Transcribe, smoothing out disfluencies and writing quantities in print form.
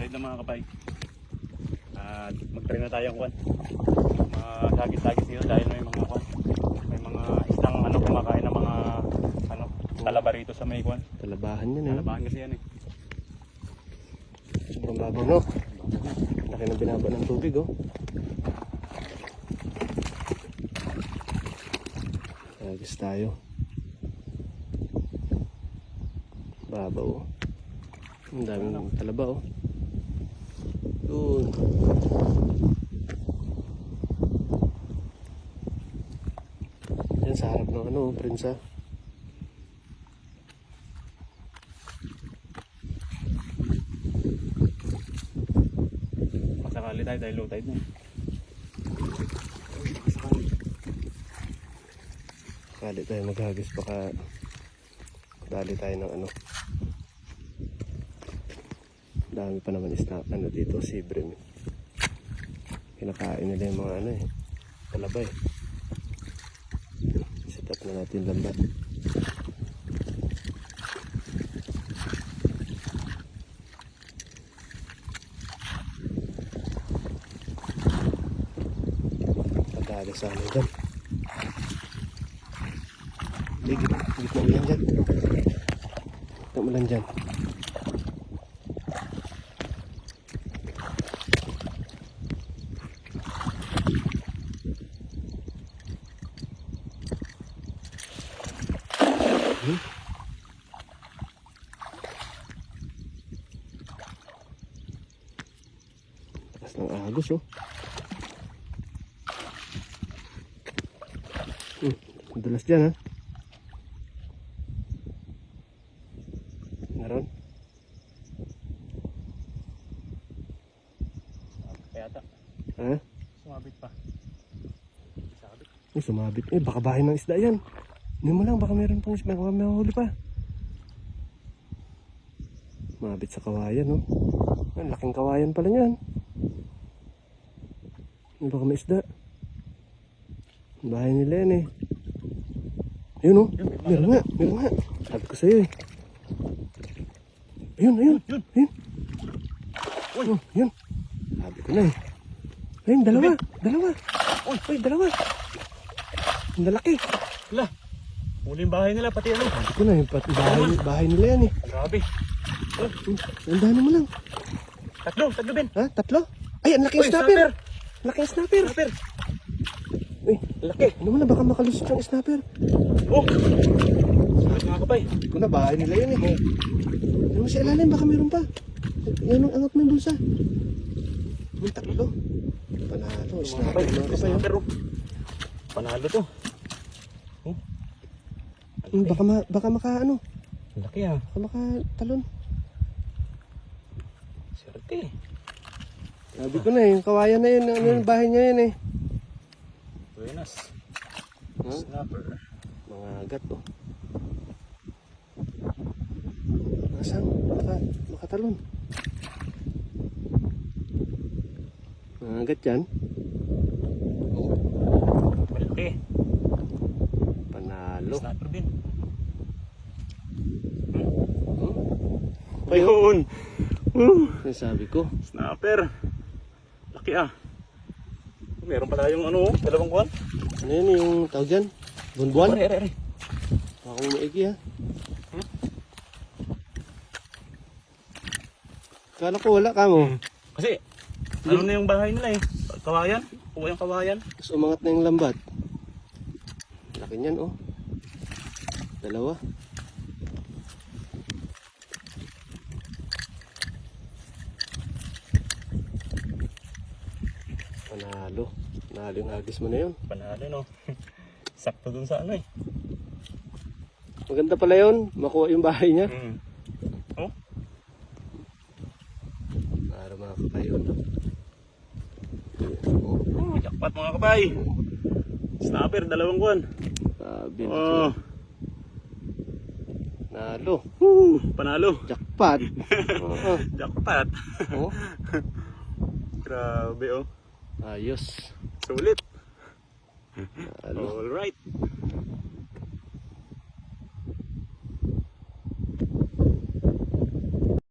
Kahit na mga kapay. At mag-try na tayong kwan. Magagit-agit dito dahil may mga kwan. May mga isang ano kumakain ng mga ano talaba rito sa may kwan. Talabahan yan eh. Talabahan kasi yan eh. Sobrang babaw no. Laki ng binaba ng tubig oh. Agis tayo. Babaw oh. Ang daming talaba oh. Doon. Yan sa harap ng ano, prinsa. Masakali tayo dahil low tide na. Sakali tayo maghagis baka dali tayo ng ano. Dami pa naman isna ano dito, sibrim. Kinakain nila yung mga ano eh, talaba eh. Set up na natin lambat. Pagkali sa amin dyan. Gitna mo lang dyan. Gitna mo lang dyan. Lakas ng agos oh. Dulas dyan ha. Naroon. Kaya ata. Ha? Sumabit pa. Sabit. Sumabit. Baka bahay ng isda yan. Hindi mo lang, baka meron pang isda. Baka may huli pa. Sumabit sa kawayan no. Ang laking kawayan pala yan. Baka may isda. Bahay nila yan eh. Ayun oh. Meron nga. Meron nga. Sabi ko sa'yo eh. Ayun. Ayun. Oh, yun. Sabi ko na eh. Ayun, dalawa. Uy, dalawa. Ang lalaki. Wala. Muling bahay nila pati ano. Sabi ko na yung bahay nila yan eh. Grabe. Andahan mo lang. Tatlo Ben. Ha? Tatlo? Ay, ang laking snapper. Laking snapper. Uy, laki. Ano mo na, baka makalusot ng snapper. Oh! Sabi mga kapay. Sabi ko na, bahay nila yan eh. Ano mo sa ilalim, baka meron pa. Yan ang angat mo yung bulsa. Uy, tatlo. Panalo, snapper. Snapper oh. Panalo to. Oh. Baka maka ano. Laki ah. Baka makatalon. Serte. Sabi ko na eh, yung kawayan na yun. Ano yung bahay niya yan eh. Buenas. Huh? Snapper. Mga agat oh. Nasaan? Makatalon. Mga agat yan. Malaki. Panalo. Snapper din. Ayun. Sabi ko. Snapper. Laki ah. Meron pala yung ano, dalawang kuwan. Ano yun yung tawag dyan? Buwan-buwan? Ere. Baka mo maigi ha. Kala ko wala ka mo. Kasi, ano na yung bahay nila eh. Kawayan. Kuha yung kawayan. Tapos umangat na yung lambat. Laki niyan oh. Dalawa. Panalo. Panalo yung hagis mo na yun. Panalo no. Sakto dun sa ano eh. Maganda pala yun. Makuha yung bahay niya. Oh? Para mga kapayon. Oh, jackpot mga kabay. Snapper, dalawang kuwan. Sabi Oh. Nalo. Panalo. Jackpot. Oo. Jackpot. Oh. Grabe oh. Ayos. Sulit. Nalo. All right.